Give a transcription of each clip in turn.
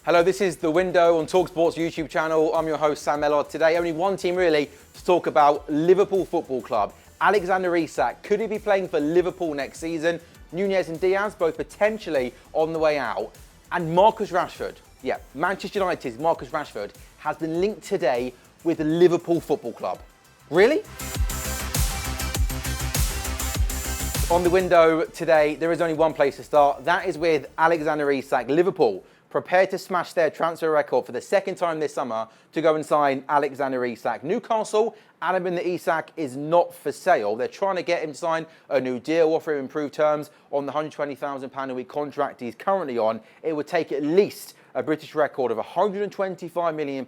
Hello, this is The Window on talkSPORT's YouTube channel. I'm your host, Sam Mellard. Today, only one team really to talk about: Liverpool Football Club. Alexander Isak, could he be playing for Liverpool next season? Nunez and Diaz, both potentially on the way out. And Marcus Rashford, Manchester United's Marcus Rashford has been linked today with Liverpool Football Club. Really? On The Window today, there is only one place to start. That is with Alexander Isak. Liverpool prepared to smash their transfer record for the second time this summer to go and sign Alexander Isak. Newcastle adamant that Isak is not for sale. They're trying to get him to sign a new deal, offer him improved terms on the £120,000 a week contract he's currently on. It would take at least a British record of £125 million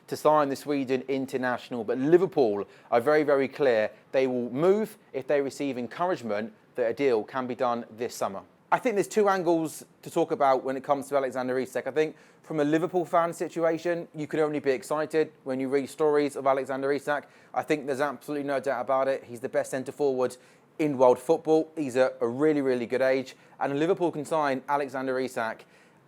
to sign the Sweden international. But Liverpool are very, very clear they will move if they receive encouragement that a deal can be done this summer. I think there's two angles to talk about when it comes to Alexander Isak. I think from a Liverpool fan situation, you can only be excited when you read stories of Alexander Isak. I think there's absolutely no doubt about it. He's the best centre-forward in world football. He's at a really, really good age. And if Liverpool can sign Alexander Isak,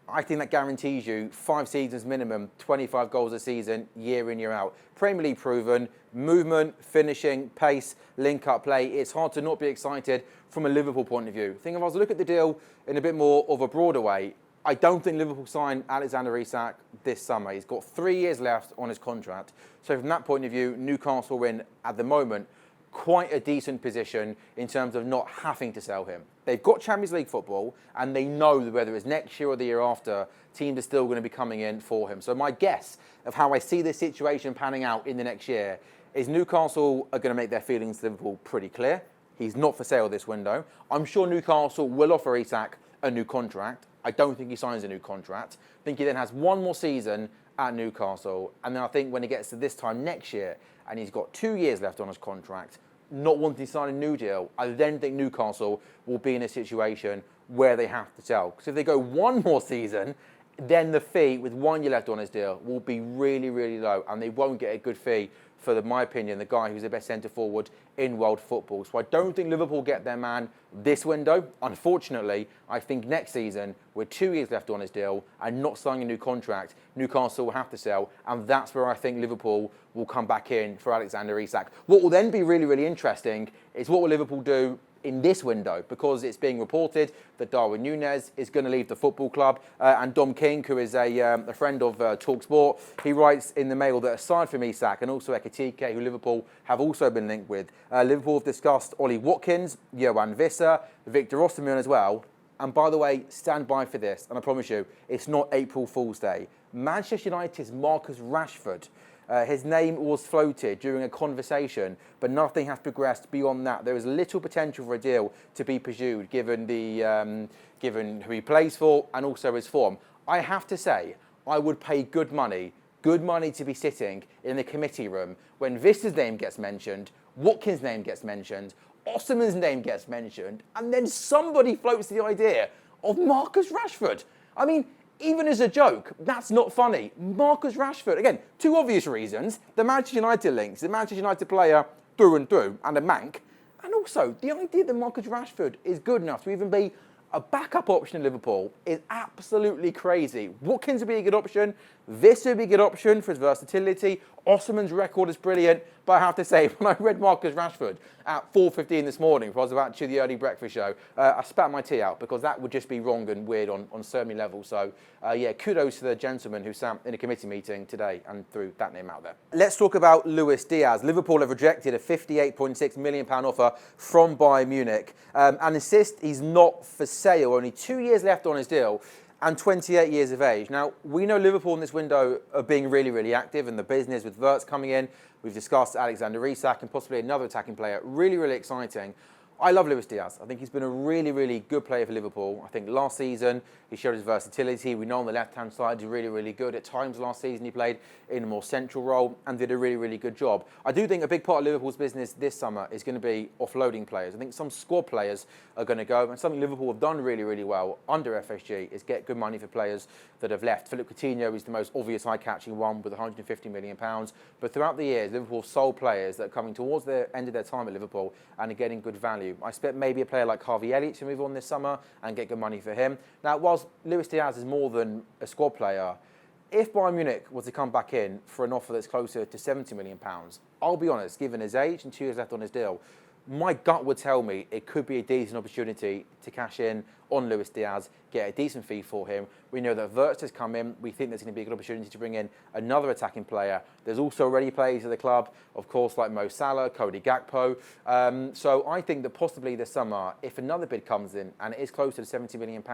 I think that guarantees you 5 seasons minimum, 25 goals a season, year in, year out. Premier League proven, movement, finishing, pace, link-up play. It's hard to not be excited from a Liverpool point of view. I think if I was to look at the deal in a bit more of a broader way, I don't think Liverpool sign Alexander Isak this summer. He's got 3 years left on his contract. So from that point of view, Newcastle are in, at the moment, quite a decent position in terms of not having to sell him. They've got Champions League football, and they know that whether it's next year or the year after, teams are still going to be coming in for him. So my guess of how I see this situation panning out in the next year is Newcastle are going to make their feelings to Liverpool pretty clear. He's not for sale this window. I'm sure Newcastle will offer Isak a new contract. I don't think he signs a new contract. I think he then has one more season at Newcastle. And then I think when he gets to this time next year and he's got 2 years left on his contract, not wanting to sign a new deal, I then think Newcastle will be in a situation where they have to sell. Because if they go one more season, then the fee with 1 year left on his deal will be really, really low. And they won't get a good fee for, my opinion, the guy who's the best centre-forward in world football. So I don't think Liverpool get their man this window. Unfortunately, I think next season, with 2 years left on his deal and not signing a new contract, Newcastle will have to sell. And that's where I think Liverpool will come back in for Alexander Isak. What will then be really, really interesting is what will Liverpool do in this window, because it's being reported that Darwin Nunez is going to leave the football club. And Dom King, who is a friend of talkSPORT, he writes in the Mail that aside from Isak and also Ekitike, who Liverpool have also been linked with, Liverpool have discussed Ollie Watkins, Johan Visser, Victor Osimhen as well. And by the way, stand by for this, and I promise you, it's not April Fool's Day. Manchester United's Marcus Rashford, his name was floated during a conversation, but nothing has progressed beyond that. There is little potential for a deal to be pursued, given who he plays for and also his form. I have to say, I would pay good money to be sitting in the committee room when Visser's name gets mentioned, Watkins' name gets mentioned, Osimhen's name gets mentioned, and then somebody floats the idea of Marcus Rashford. I mean, even as a joke, that's not funny. Marcus Rashford, again, 2 obvious reasons. The Manchester United links, the Manchester United player through and through, and a Manc. And also, the idea that Marcus Rashford is good enough to even be a backup option in Liverpool is absolutely crazy. Watkins would be a good option. This would be a good option for his versatility. Osimhen's record is brilliant. But I have to say, when I read Marcus Rashford at 4:15 this morning, before I was about to the early breakfast show, I spat my tea out, because that would just be wrong and weird on so many levels. So, kudos to the gentleman who sat in a committee meeting today and threw that name out there. Let's talk about Luis Diaz. Liverpool have rejected a £58.6 million offer from Bayern Munich and insist he's not for sale. Only 2 years left on his deal and 28 years of age. Now, we know Liverpool in this window are being really, really active in the business with Wirtz coming in. We've discussed Alexander Isak and possibly another attacking player. Really, really exciting. I love Luis Diaz. I think he's been a really, really good player for Liverpool. I think last season he showed his versatility. We know on the left-hand side he's really, really good. At times last season he played in a more central role and did a really, really good job. I do think a big part of Liverpool's business this summer is going to be offloading players. I think some squad players are going to go, and something Liverpool have done really, really well under FSG is get good money for players that have left. Philippe Coutinho is the most obvious eye-catching one with £150 million. But throughout the years, Liverpool sold players that are coming towards the end of their time at Liverpool and are getting good value. value. I expect maybe a player like Harvey Elliott to move on this summer and get good money for him. Now, whilst Luis Diaz is more than a squad player, if Bayern Munich was to come back in for an offer that's closer to £70 million, I'll be honest, given his age and 2 years left on his deal, my gut would tell me it could be a decent opportunity to cash in on Luis Diaz, get a decent fee for him. We know that Wirtz has come in. We think there's going to be a good opportunity to bring in another attacking player. There's also already players at the club, of course, like Mo Salah, Cody Gakpo. So I think that possibly this summer, if another bid comes in and it is closer to £70 million,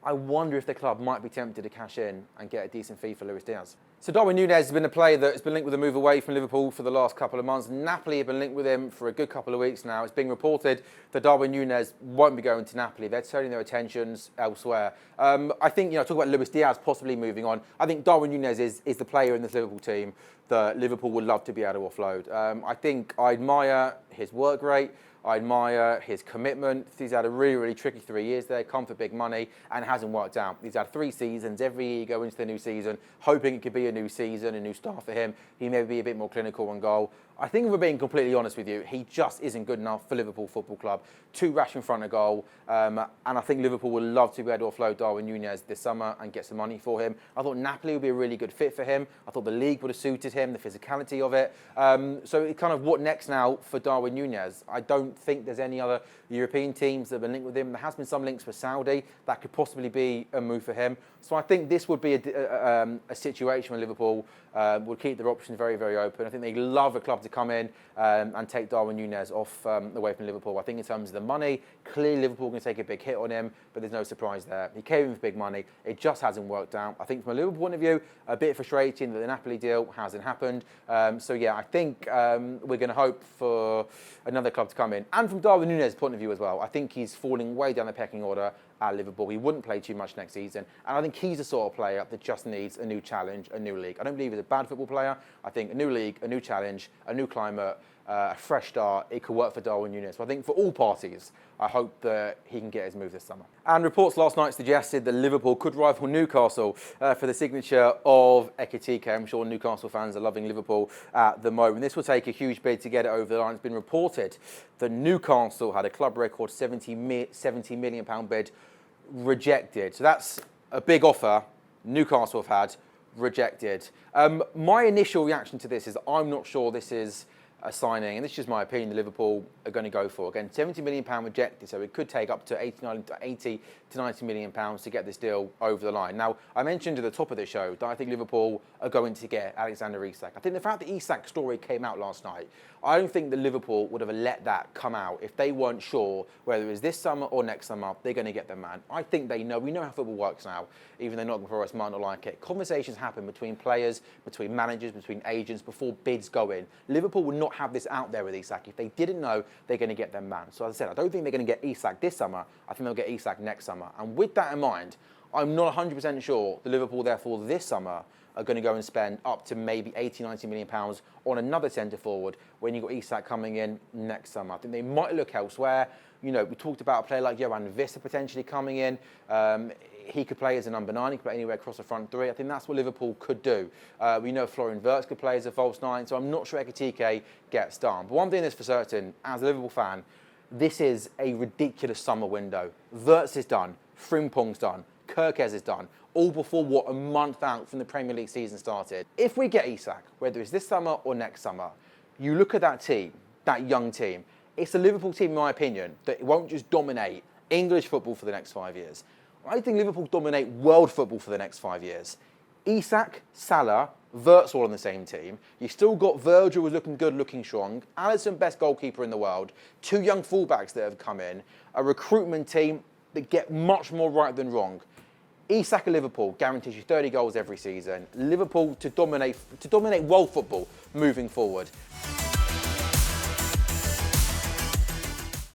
I wonder if the club might be tempted to cash in and get a decent fee for Luis Diaz. So Darwin Núñez has been a player that's been linked with a move away from Liverpool for the last couple of months. Napoli have been linked with him for a good couple of weeks now. It's being reported that Darwin Núñez won't be going to Napoli. They're turning their attentions elsewhere. I think, talk about Luis Diaz possibly moving on. I think Darwin Núñez is the player in this Liverpool team that Liverpool would love to be able to offload. I think I admire his work rate. I admire his commitment. He's had a really, really tricky 3 years there, come for big money, and it hasn't worked out. He's had 3 seasons. Every year you go into the new season, hoping it could be a new season, a new start for him. He may be a bit more clinical on goal. I think if we're being completely honest with you, he just isn't good enough for Liverpool Football Club. Too rash in front of goal. And I think Liverpool would love to be able to offload Darwin Núñez this summer and get some money for him. I thought Napoli would be a really good fit for him. I thought the league would have suited him, the physicality of it. So it's kind of what next now for Darwin Núñez? I don't think there's any other European teams that have been linked with him. There has been some links for Saudi. That could possibly be a move for him. So I think this would be a situation where Liverpool would keep their options very, very open. I think they love a club to come in and take Darwin Núñez off away from Liverpool. I think in terms of the money, clearly Liverpool are going to take a big hit on him, but there's no surprise there. He came in for big money. It just hasn't worked out. I think from a Liverpool point of view, a bit frustrating that the Napoli deal hasn't happened. So yeah, I think we're going to hope for another club to come in. And from Darwin Núñez's point of view as well, I think he's falling way down the pecking order at Liverpool. He wouldn't play too much next season. And I think he's the sort of player that just needs a new challenge, a new league. I don't believe he's a bad football player. I think a new league, a new challenge, a new climate, a fresh start, it could work for Darwin Núñez. So I think for all parties, I hope that he can get his move this summer. And reports last night suggested that Liverpool could rival Newcastle for the signature of Ekitike. I'm sure Newcastle fans are loving Liverpool at the moment. This will take a huge bid to get it over the line. It's been reported that Newcastle had a club record £70 million bid rejected. So that's a big offer Newcastle have had rejected. My initial reaction to this is I'm not sure this is a signing, and this is just my opinion, that Liverpool are going to go for. Again, £70 million rejected, so it could take up to 80 to £90 million to get this deal over the line. Now, I mentioned at the top of the show that I think Liverpool are going to get Alexander Isak. I think the fact that Isak's story came out last night, I don't think that Liverpool would have let that come out if they weren't sure whether it was this summer or next summer, they're going to get the man. I think they know. We know how football works now, even though Nottingham Forest might not like it. Conversations happen between players, between managers, between agents before bids go in. Liverpool would not have this out there with Isak if they didn't know they're going to get their man. So as I said, I don't think they're going to get Isak this summer. I think they'll get Isak next summer. And with that in mind, I'm not 100% sure the Liverpool, therefore, this summer are going to go and spend up to maybe 80, 90 million pounds on another centre forward when you've got Isak coming in next summer. I think they might look elsewhere. We talked about a player like Johan Vissa potentially coming in. He could play as a number 9. He could play anywhere across the front 3. I think that's what Liverpool could do. We know Florian Wirtz could play as a false 9, so I'm not sure Ekitike gets done. But one thing is for certain, as a Liverpool fan, this is a ridiculous summer window. Wirtz is done. Frimpong's done. Kerkez is done. All before, a month out from the Premier League season started. If we get Isak, whether it's this summer or next summer, you look at that team, that young team, it's a Liverpool team, in my opinion, that won't just dominate English football for the next 5 years. I think Liverpool dominate world football for the next 5 years. Isak, Salah, Wirtz all on the same team. You've still got Virgil who's looking good, looking strong. Alisson, best goalkeeper in the world. 2 young fullbacks that have come in. A recruitment team that get much more right than wrong. Isak at Liverpool guarantees you 30 goals every season. Liverpool to dominate world football moving forward.